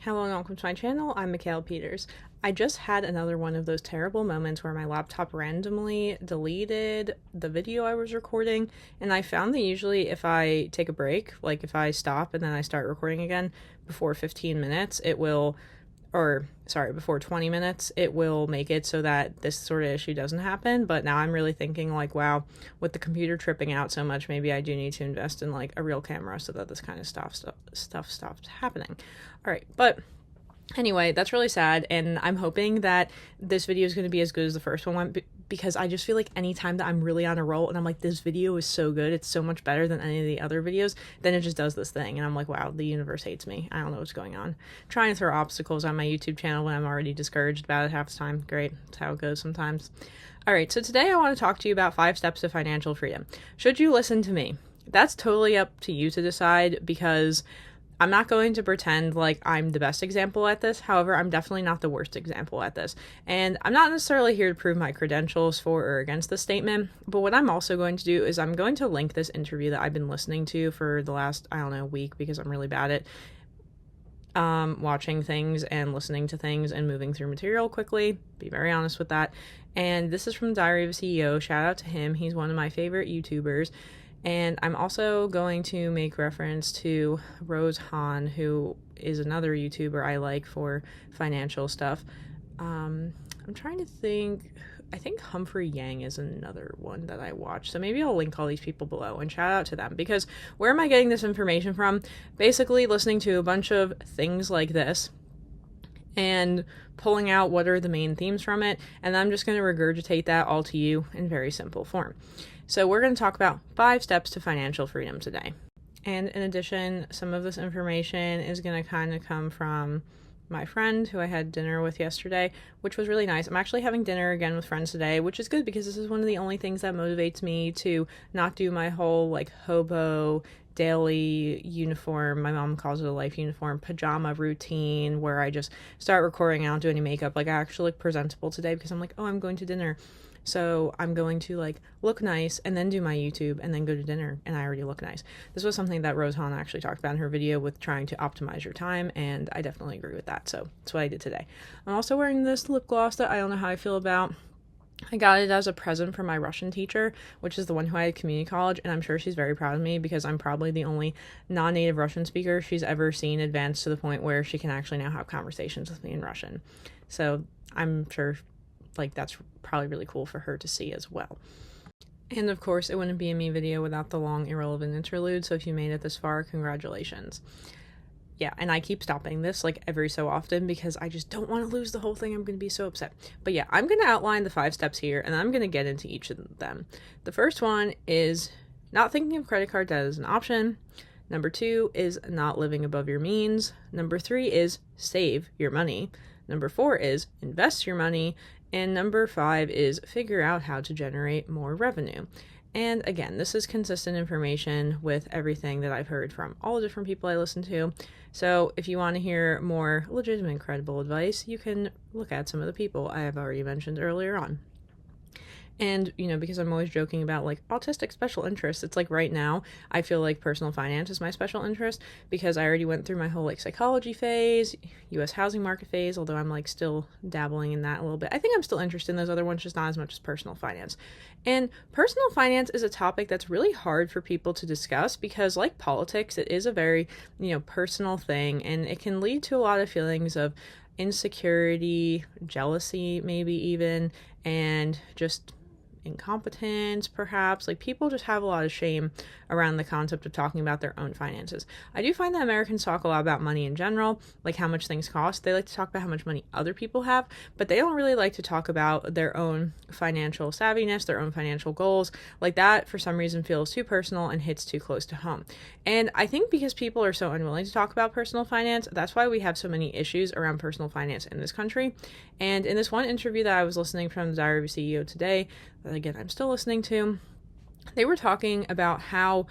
Hello and welcome to my channel. I'm Mikhail Peters. I just had another one of those terrible moments where my laptop randomly deleted the video I was recording, and I found that usually if I take a break, like if I stop and then I start recording again before 15 minutes, before 20 minutes, it will make it so that this sort of issue doesn't happen. But now I'm really thinking like, wow, with the computer tripping out so much, maybe I do need to invest in like a real camera so that this kind of stuff stops happening. All right, but anyway, that's really sad, and I'm hoping that this video is going to be as good as the first one went, because I just feel like anytime that I'm really on a roll and I'm like, this video is so good, it's so much better than any of the other videos, then it just does this thing, and I'm like, wow, the universe hates me. I don't know what's going on. Trying to throw obstacles on my YouTube channel when I'm already discouraged about it half the time. Great. That's how it goes sometimes. All right, so today I want to talk to you about 5 steps to financial freedom. Should you listen to me? That's totally up to you to decide, because I'm not going to pretend like I'm the best example at this. However, I'm definitely not the worst example at this. And I'm not necessarily here to prove my credentials for or against this statement, but what I'm also going to do is I'm going to link this interview that I've been listening to for the last, week, because I'm really bad at watching things and listening to things and moving through material quickly. Be very honest with that. And this is from Diary of a CEO. Shout out to him. He's one of my favorite YouTubers. And I'm also going to make reference to Rose Han, who is another YouTuber I like for financial stuff. I'm trying to think. I think Humphrey Yang is another one that I watch. So maybe I'll link all these people below and shout out to them, because where am I getting this information from? Basically listening to a bunch of things like this and pulling out what are the main themes from it. And I'm just going to regurgitate that all to you in very simple form. So we're going to talk about 5 steps to financial freedom today. And in addition, some of this information is going to kind of come from my friend who I had dinner with yesterday, which was really nice. I'm actually having dinner again with friends today, which is good, because this is one of the only things that motivates me to not do my whole like hobo daily uniform, my mom calls it a life uniform, pajama routine, where I just start recording, I don't do any makeup. Like, I actually look presentable today because I'm like, oh, I'm going to dinner. So I'm going to like look nice and then do my YouTube and then go to dinner, and I already look nice. This was something that Rose Han actually talked about in her video with trying to optimize your time, and I definitely agree with that. So that's what I did today. I'm also wearing this lip gloss that I don't know how I feel about. I got it as a present from my Russian teacher, which is the one who I had at community college, and I'm sure she's very proud of me, because I'm probably the only non-native Russian speaker she's ever seen advance to the point where she can actually now have conversations with me in Russian. So I'm sure like that's probably really cool for her to see as well. And of course, it wouldn't be a me video without the long irrelevant interlude, so if you made it this far, congratulations. Yeah, and I keep stopping this like every so often because I just don't want to lose the whole thing. I'm going to be so upset. But yeah, I'm going to outline the 5 steps here, and I'm going to get into each of them. The first one is not thinking of credit card debt as an option. Number 2 is not living above your means. Number 3 is save your money. Number 4 is invest your money. And number 5 is figure out how to generate more revenue. And again, this is consistent information with everything that I've heard from all the different people I listen to. So if you want to hear more legitimate, credible advice, you can look at some of the people I have already mentioned earlier on. And, because I'm always joking about like autistic special interests, it's like right now I feel like personal finance is my special interest, because I already went through my whole like psychology phase, US housing market phase, although I'm like still dabbling in that a little bit. I think I'm still interested in those other ones, just not as much as personal finance. And personal finance is a topic that's really hard for people to discuss, because like politics, it is a very, personal thing, and it can lead to a lot of feelings of insecurity, jealousy, maybe even, and just incompetence, perhaps. Like, people just have a lot of shame around the concept of talking about their own finances. I do find that Americans talk a lot about money in general, like how much things cost. They like to talk about how much money other people have, but they don't really like to talk about their own financial savviness, their own financial goals. Like, that for some reason feels too personal and hits too close to home. And I think because people are so unwilling to talk about personal finance, that's why we have so many issues around personal finance in this country. And in this one interview that I was listening from the Diary of a CEO today, that again I'm still listening to, they were talking about how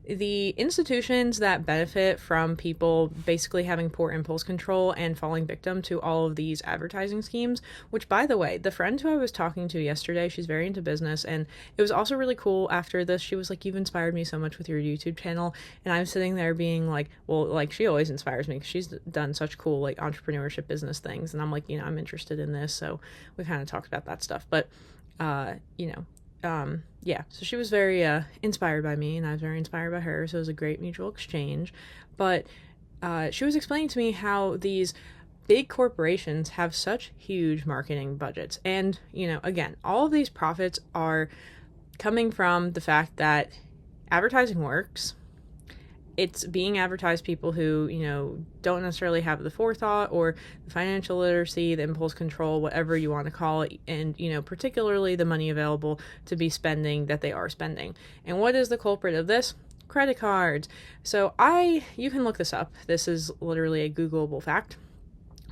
the institutions that benefit from people basically having poor impulse control and falling victim to all of these advertising schemes, which, by the way, the friend who I was talking to yesterday, she's very into business, and it was also really cool after this. She was like, you've inspired me so much with your YouTube channel. And I'm sitting there being like, well, like, she always inspires me because she's done such cool, like, entrepreneurship business things. And I'm like, I'm interested in this. So we kind of talked about that stuff. But, yeah, so she was very inspired by me, and I was very inspired by her, so it was a great mutual exchange. But she was explaining to me how these big corporations have such huge marketing budgets, and again, all of these profits are coming from the fact that advertising works. It's being advertised people who, don't necessarily have the forethought or the financial literacy, the impulse control, whatever you want to call it, and, particularly the money available to be spending that they are spending. And what is the culprit of this? Credit cards. So you can look this up. This is literally a Googleable fact.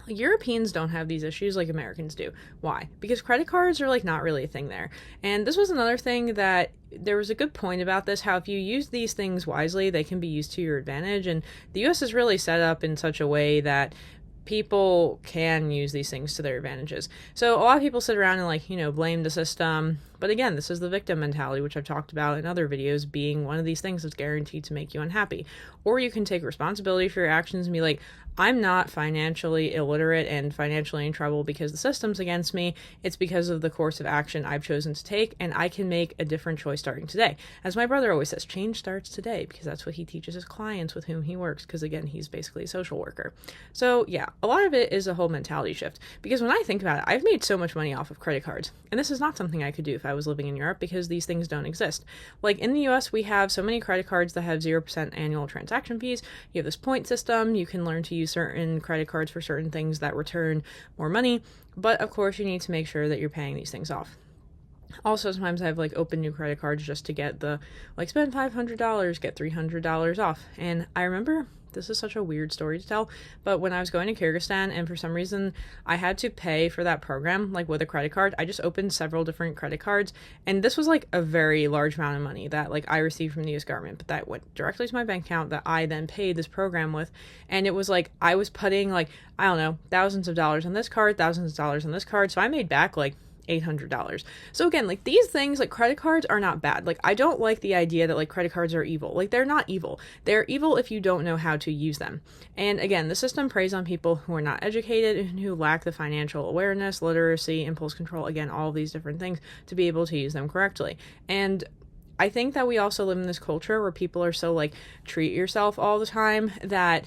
Europeans don't have these issues like Americans do. Why? Because credit cards are not really a thing there. And this was another thing that there was a good point about this, how if you use these things wisely, they can be used to your advantage. And the US is really set up in such a way that people can use these things to their advantages. So a lot of people sit around and blame the system. But again, this is the victim mentality, which I've talked about in other videos, being one of these things that's guaranteed to make you unhappy. Or you can take responsibility for your actions and be like, I'm not financially illiterate and financially in trouble because the system's against me. It's because of the course of action I've chosen to take, and I can make a different choice starting today. As my brother always says, change starts today, because that's what he teaches his clients with whom he works, because again, he's basically a social worker. So yeah, a lot of it is a whole mentality shift, because when I think about it, I've made so much money off of credit cards, and this is not something I could do if I was living in Europe, because these things don't exist. Like in the US, we have so many credit cards that have 0% annual transaction fees. You have this point system. You can learn to use certain credit cards for certain things that return more money, but of course you need to make sure that you're paying these things off. Also, sometimes I've opened new credit cards just to get the spend $500, get $300 off. And I remember, this is such a weird story to tell, but when I was going to Kyrgyzstan and for some reason I had to pay for that program with a credit card, I just opened several different credit cards, and this was a very large amount of money that I received from the US government, but that went directly to my bank account that I then paid this program with. And it was I was putting I don't know, thousands of dollars on this card, thousands of dollars on this card, so I made back $800. So again, these things, credit cards are not bad. I don't like the idea that credit cards are evil. They're not evil. They're evil if you don't know how to use them. And again, the system preys on people who are not educated and who lack the financial awareness, literacy, impulse control, again, all of these different things to be able to use them correctly. And I think that we also live in this culture where people are so treat yourself all the time that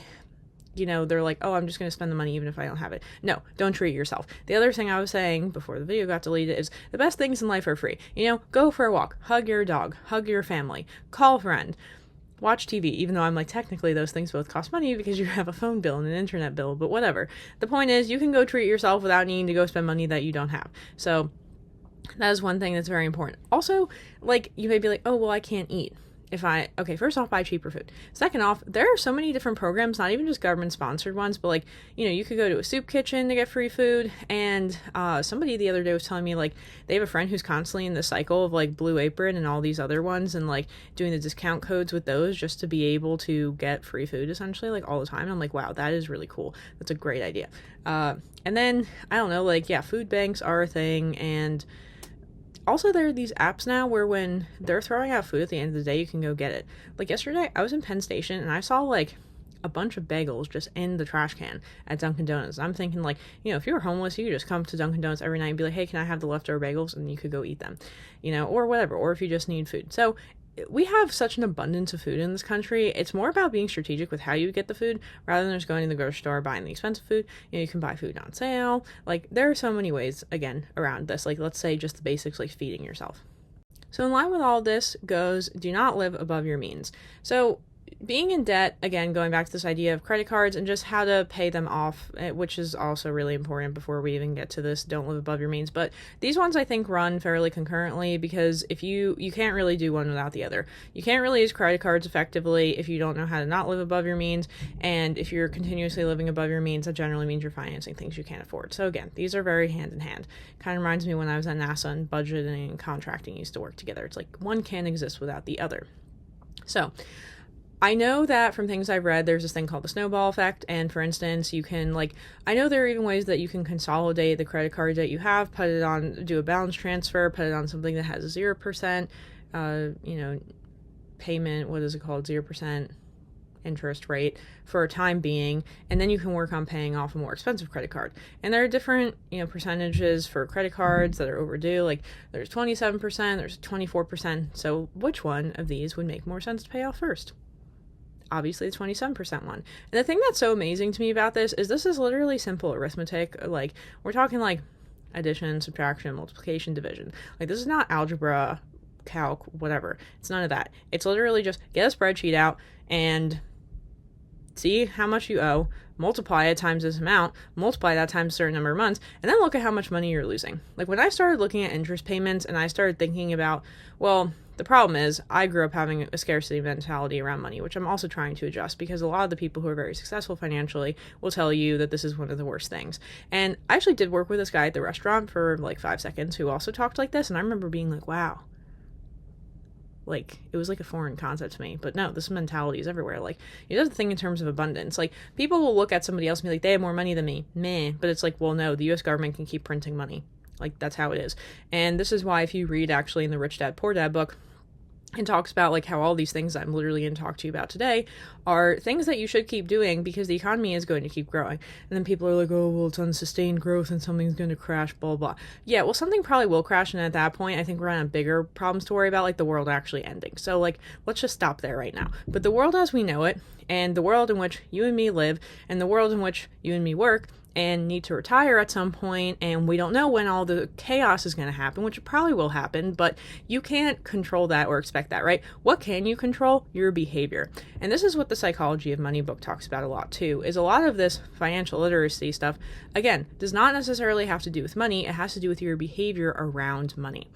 they're oh, I'm just going to spend the money even if I don't have it. No, don't treat yourself. The other thing I was saying before the video got deleted is the best things in life are free. Go for a walk, hug your dog, hug your family, call a friend, watch TV, even though I'm technically those things both cost money because you have a phone bill and an internet bill, but whatever. The point is, you can go treat yourself without needing to go spend money that you don't have. So that is one thing that's very important. Also, you may be oh, well, I can't eat. Okay, first off, buy cheaper food. Second off, there are so many different programs, not even just government sponsored ones, but you could go to a soup kitchen to get free food. And somebody the other day was telling me they have a friend who's constantly in the cycle of Blue Apron and all these other ones and doing the discount codes with those just to be able to get free food essentially all the time. And I'm wow, that is really cool. That's a great idea. And then I don't know, yeah, food banks are a thing. And also, there are these apps now where when they're throwing out food at the end of the day, you can go get it. Yesterday, I was in Penn Station and I saw a bunch of bagels just in the trash can at Dunkin' Donuts. I'm thinking if you were homeless, you could just come to Dunkin' Donuts every night and be hey, can I have the leftover bagels? And you could go eat them, or whatever, or if you just need food. So we have such an abundance of food in this country. It's more about being strategic with how you get the food rather than just going to the grocery store buying the expensive food. You can buy food on sale. There are so many ways, again, around this. Let's say just the basics, feeding yourself. So in line with all this goes, do not live above your means. So being in debt, again, going back to this idea of credit cards and just how to pay them off, which is also really important before we even get to this, don't live above your means. But these ones I think run fairly concurrently, because if you can't really do one without the other. You can't really use credit cards effectively if you don't know how to not live above your means. And if you're continuously living above your means, that generally means you're financing things you can't afford. So again, these are very hand in hand. Kind of reminds me when I was at NASA and budgeting and contracting used to work together. It's one can't exist without the other. So I know that from things I've read, there's this thing called the snowball effect. And for instance, you can like, I know there are even ways that you can consolidate the credit card that you have, put it on, do a balance transfer, put it on something that has a 0%, payment, what is it called? 0% interest rate for a time being, and then you can work on paying off a more expensive credit card. And there are different, percentages for credit cards that are overdue. Like there's 27%, there's 24%. So which one of these would make more sense to pay off first? Obviously the 27% one. And the thing that's so amazing to me about this is literally simple arithmetic. Like we're talking like addition, subtraction, multiplication, division. Like this is not algebra, calc, whatever. It's none of that. It's literally just get a spreadsheet out and see how much you owe, multiply it times this amount, multiply that times a certain number of months, and then look at how much money you're losing. Like when I started looking at interest payments and I started thinking about, well, the problem is I grew up having a scarcity mentality around money, which I'm also trying to adjust, because a lot of the people who are very successful financially will tell you that this is one of the worst things. And I actually did work with this guy at the restaurant for like 5 seconds who also talked like this, and I remember being like, wow. Like, it was like a foreign concept to me. But no, this mentality is everywhere. Like, you know, the thing in terms of abundance. Like, people will look at somebody else and be like, they have more money than me. Meh. But it's like, well, no, the U.S. government can keep printing money. Like, that's how it is. And this is why if you read, actually, in the Rich Dad, Poor Dad book, and talks about like how all these things I'm literally going to talk to you about today are things that you should keep doing because the economy is going to keep growing. And then people are like, oh, well, it's unsustained growth and something's going to crash, blah, blah. Yeah, well, something probably will crash. And at that point, I think we're on bigger problems to worry about, like the world actually ending. So like, let's just stop there right now. But the world as we know it, and the world in which you and me live, and the world in which you and me work, and need to retire at some point, and we don't know when all the chaos is going to happen, which probably will happen, but you can't control that or expect that, right? What can you control? Your behavior. And this is what the Psychology of Money book talks about a lot too, is a lot of this financial literacy stuff, again, does not necessarily have to do with money. It has to do with your behavior around money.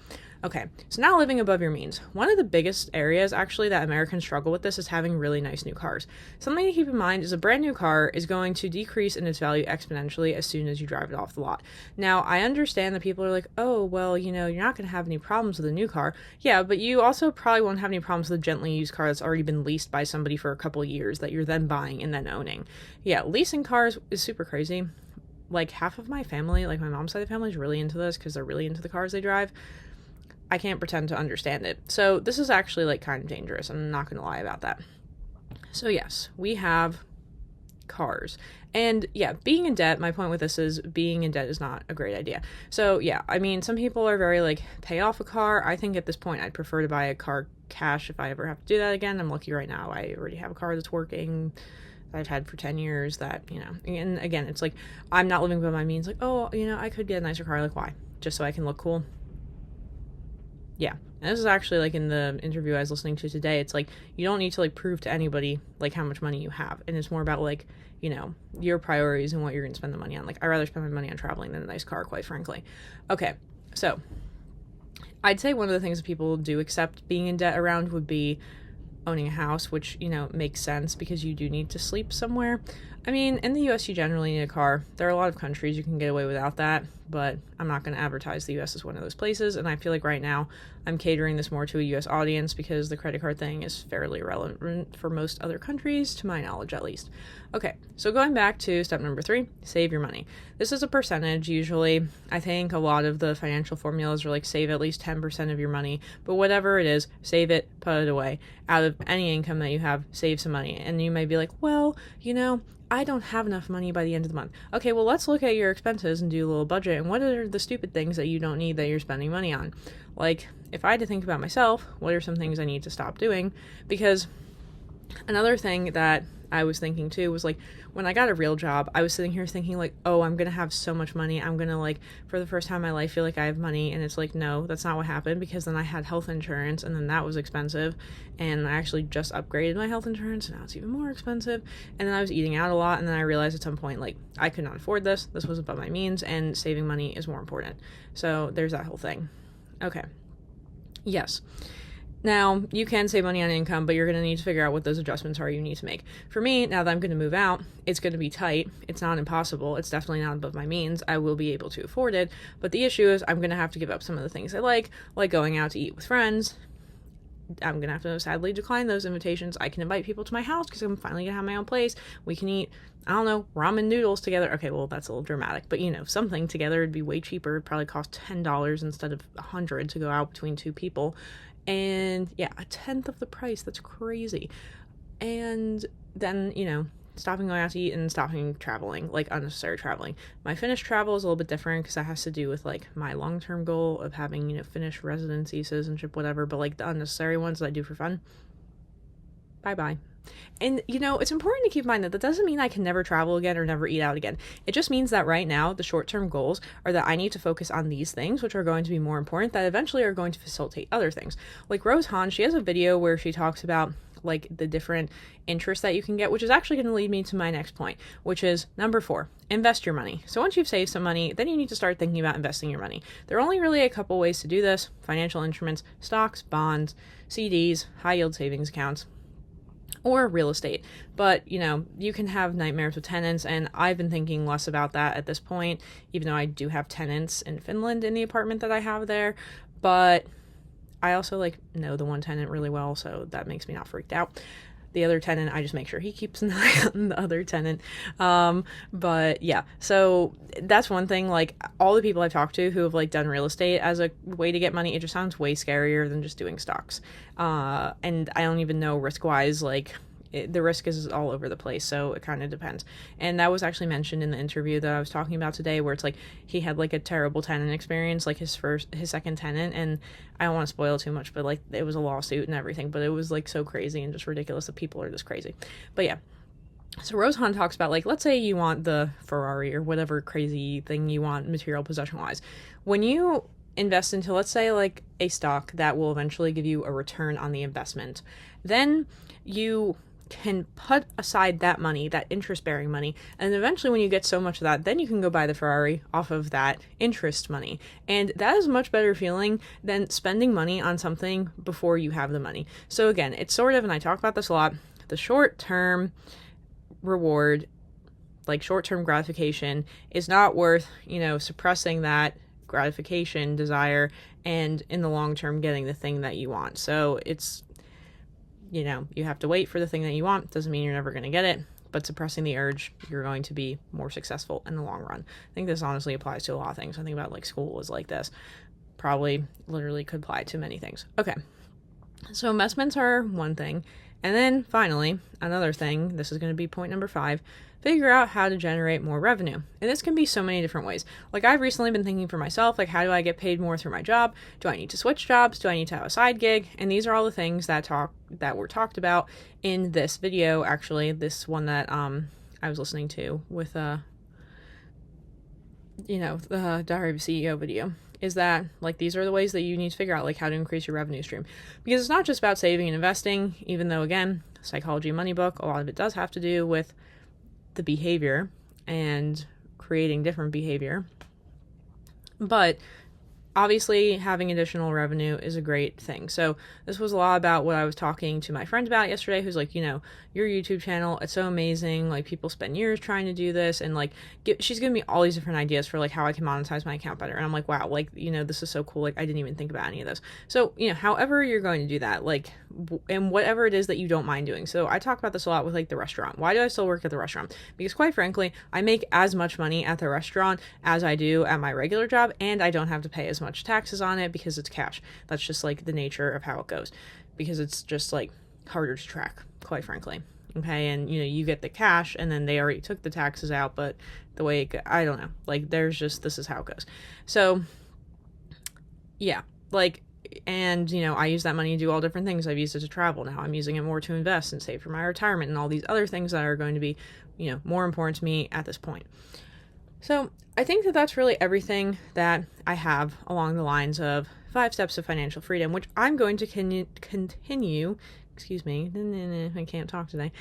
Okay, so now living above your means. One of the biggest areas, actually, that Americans struggle with this is having really nice new cars. Something to keep in mind is a brand new car is going to decrease in its value exponentially as soon as you drive it off the lot. Now, I understand that people are like, oh, well, you're not going to have any problems with a new car. Yeah, but you also probably won't have any problems with a gently used car that's already been leased by somebody for a couple of years that you're then buying and then owning. Yeah, leasing cars is super crazy. Like, half of my family, like my mom's side of the family, is really into this because they're really into the cars they drive. I can't pretend to understand it. So this is actually like kind of dangerous. I'm not going to lie about that. So yes, we have cars. And yeah, being in debt, my point with this is being in debt is not a great idea. So yeah, I mean, some people are very like, pay off a car. I think at this point, I'd prefer to buy a car cash if I ever have to do that again. I'm lucky right now. I already have a car that's working, that I've had for 10 years that, and again, it's like, I'm not living by my means. Like, oh, I could get a nicer car. Like, why? Just so I can look cool? Yeah, and this is actually like in the interview I was listening to today. It's like you don't need to like prove to anybody like how much money you have, and it's more about like your priorities and what you're gonna spend the money on. Like I'd rather spend my money on traveling than a nice car, quite frankly. Okay, so I'd say one of the things that people do accept being in debt around would be owning a house, which makes sense because you do need to sleep somewhere. I mean, in the US you generally need a car. There are a lot of countries you can get away without that, but I'm not going to advertise the US as one of those places, and I feel like right now I'm catering this more to a US audience because the credit card thing is fairly irrelevant for most other countries, to my knowledge at least. Okay, so going back to step number 3, save your money. This is a percentage usually. I think a lot of the financial formulas are like save at least 10% of your money, but whatever it is, save it, put it away. Out of any income that you have, save some money. And you may be like, well, I don't have enough money by the end of the month. Okay, well, let's look at your expenses and do a little budget. And what are the stupid things that you don't need that you're spending money on? Like, if I had to think about myself, what are some things I need to stop doing? Because another thing that I was thinking too was like, when I got a real job, I was sitting here thinking like, oh, I'm going to have so much money. I'm going to like, for the first time in my life, feel like I have money. And it's like, no, that's not what happened, because then I had health insurance and then that was expensive. And I actually just upgraded my health insurance and now it's even more expensive. And then I was eating out a lot. And then I realized at some point, like, I could not afford this. This was above my means, and saving money is more important. So there's that whole thing. Okay. Yes. Now, you can save money on income, but you're going to need to figure out what those adjustments are you need to make. For me, now that I'm going to move out, it's going to be tight. It's not impossible. It's definitely not above my means. I will be able to afford it. But the issue is I'm going to have to give up some of the things I like going out to eat with friends, I'm gonna have to sadly decline those invitations. I can invite people to my house because I'm finally gonna have my own place. We can eat, I don't know, ramen noodles together. Okay, well, that's a little dramatic, but something together would be way cheaper. It'd probably cost $10 instead of $100 to go out between two people. And yeah, a tenth of the price. That's crazy. And then, stopping going out to eat and stopping traveling, like unnecessary traveling. My Finnish travel is a little bit different because that has to do with like my long-term goal of having, Finnish residency, citizenship, whatever. But like the unnecessary ones that I do for fun, bye-bye. And, it's important to keep in mind that doesn't mean I can never travel again or never eat out again. It just means that right now, the short-term goals are that I need to focus on these things, which are going to be more important, that eventually are going to facilitate other things. Like Rose Han, she has a video where she talks about like the different interests that you can get, which is actually going to lead me to my next point, which is number 4, invest your money. So once you've saved some money, then you need to start thinking about investing your money. There are only really a couple ways to do this: financial instruments, stocks, bonds, CDs, high yield savings accounts, or real estate. But, you can have nightmares with tenants, and I've been thinking less about that at this point, even though I do have tenants in Finland in the apartment that I have there. But I also know the one tenant really well, so that makes me not freaked out. The other tenant, I just make sure he keeps an eye on the other tenant. But yeah, so that's one thing. Like all the people I've talked to who have done real estate as a way to get money, it just sounds way scarier than just doing stocks. And I don't even know risk-wise, the risk is all over the place, so it kind of depends. And that was actually mentioned in the interview that I was talking about today, where it's he had a terrible tenant experience, his second tenant, and I don't want to spoil too much, but it was a lawsuit and everything, but it was so crazy and just ridiculous that people are this crazy. But yeah, so Rose Han talks about let's say you want the Ferrari or whatever crazy thing you want material possession wise. When you invest into, let's say, a stock that will eventually give you a return on the investment, then you can put aside that money, that interest-bearing money, and eventually when you get so much of that, then you can go buy the Ferrari off of that interest money. And that is a much better feeling than spending money on something before you have the money. So again, it's sort of, and I talk about this a lot, the short-term reward, short-term gratification is not worth, suppressing that gratification desire and in the long term getting the thing that you want. So it's, you have to wait for the thing that you want. Doesn't mean you're never going to get it, but suppressing the urge, you're going to be more successful in the long run. I think this honestly applies to a lot of things. I think about school is like this. Probably literally could apply to many things. Okay. So investments are one thing. And then finally, another thing, this is going to be point number 5, figure out how to generate more revenue. And this can be so many different ways. I've recently been thinking for myself, how do I get paid more through my job? Do I need to switch jobs? Do I need to have a side gig? And these are all the things that were talked about in this video, actually, this one that I was listening to with the Diary of a CEO video. Is that these are the ways that you need to figure out how to increase your revenue stream, because it's not just about saving and investing, even though again, Psychology Money book, a lot of it does have to do with the behavior and creating different behavior. But obviously having additional revenue is a great thing. So this was a lot about what I was talking to my friend about yesterday, who's your YouTube channel, it's so amazing. People spend years trying to do this, and she's giving me all these different ideas for how I can monetize my account better. And I'm wow, this is so cool. I didn't even think about any of this. So, however you're going to do that, and whatever it is that you don't mind doing. So I talk about this a lot with the restaurant. Why do I still work at the restaurant? Because quite frankly, I make as much money at the restaurant as I do at my regular job, and I don't have to pay as much taxes on it because it's cash. That's just the nature of how it goes, because it's just harder to track, quite frankly. Okay, and you get the cash and then they already took the taxes out, but the way I don't know, there's just, this is how it goes. So yeah, and I use that money to do all different things. I've used it to travel. Now I'm using it more to invest and save for my retirement and all these other things that are going to be more important to me at this point. So I think that that's really everything that I have along the lines of 5 steps of financial freedom, which I'm going to continue, excuse me, I can't talk today.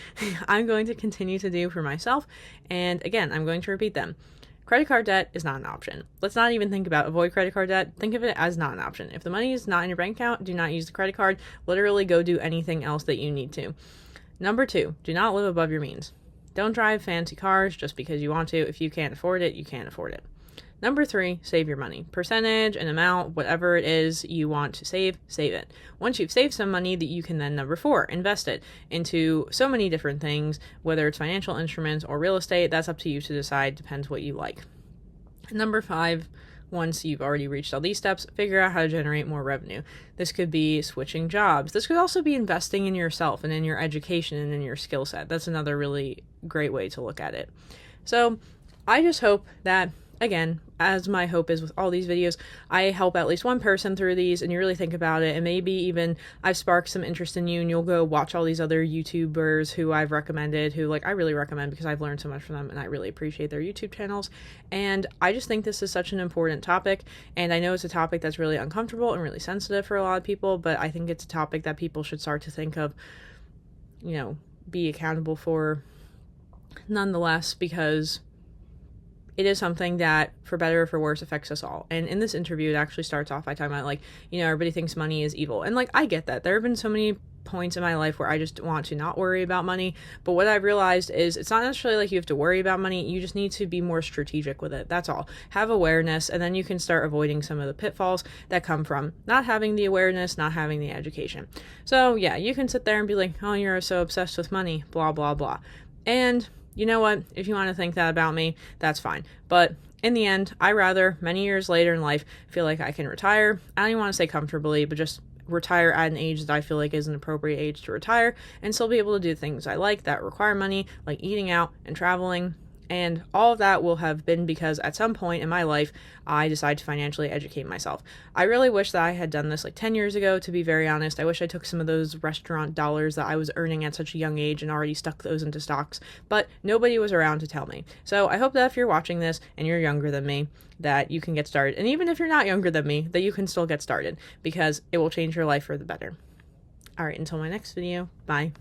I'm going to continue to do for myself. And again, I'm going to repeat them. Credit card debt is not an option. Let's not even think about avoid credit card debt. Think of it as not an option. If the money is not in your bank account, do not use the credit card. Literally go do anything else that you need to. Number 2, do not live above your means. Don't drive fancy cars just because you want to. If you can't afford it, you can't afford it. Number 3, save your money. Percentage, an amount, whatever it is you want to save it. Once you've saved some money, that you can then, number 4, invest it into so many different things, whether it's financial instruments or real estate. That's up to you to decide, depends what you like. Number 5, once you've already reached all these steps, figure out how to generate more revenue. This could be switching jobs. This could also be investing in yourself and in your education and in your skill set. That's another really great way to look at it. So I just hope that, again, as my hope is with all these videos, I help at least one person through these and you really think about it, and maybe even I've sparked some interest in you and you'll go watch all these other YouTubers who I've recommended, who I really recommend because I've learned so much from them and I really appreciate their YouTube channels. And I just think this is such an important topic, and I know it's a topic that's really uncomfortable and really sensitive for a lot of people, but I think it's a topic that people should start to think of, be accountable for nonetheless, because it is something that, for better or for worse, affects us all. And in this interview, it actually starts off by talking about, everybody thinks money is evil. And, I get that. There have been so many points in my life where I just want to not worry about money. But what I've realized is it's not necessarily you have to worry about money. You just need to be more strategic with it. That's all. Have awareness, and then you can start avoiding some of the pitfalls that come from not having the awareness, not having the education. So, yeah, you can sit there and be like, oh, you're so obsessed with money, blah, blah, blah. And you know what? If you want to think that about me, that's fine. But in the end, I rather, many years later in life, feel like I can retire. I don't even want to say comfortably, but just retire at an age that I feel like is an appropriate age to retire, and still be able to do things I like that require money, like eating out and traveling. And all of that will have been because at some point in my life, I decided to financially educate myself. I really wish that I had done this 10 years ago, to be very honest. I wish I took some of those restaurant dollars that I was earning at such a young age and already stuck those into stocks, but nobody was around to tell me. So I hope that if you're watching this and you're younger than me, that you can get started. And even if you're not younger than me, that you can still get started, because it will change your life for the better. All right, until my next video, bye.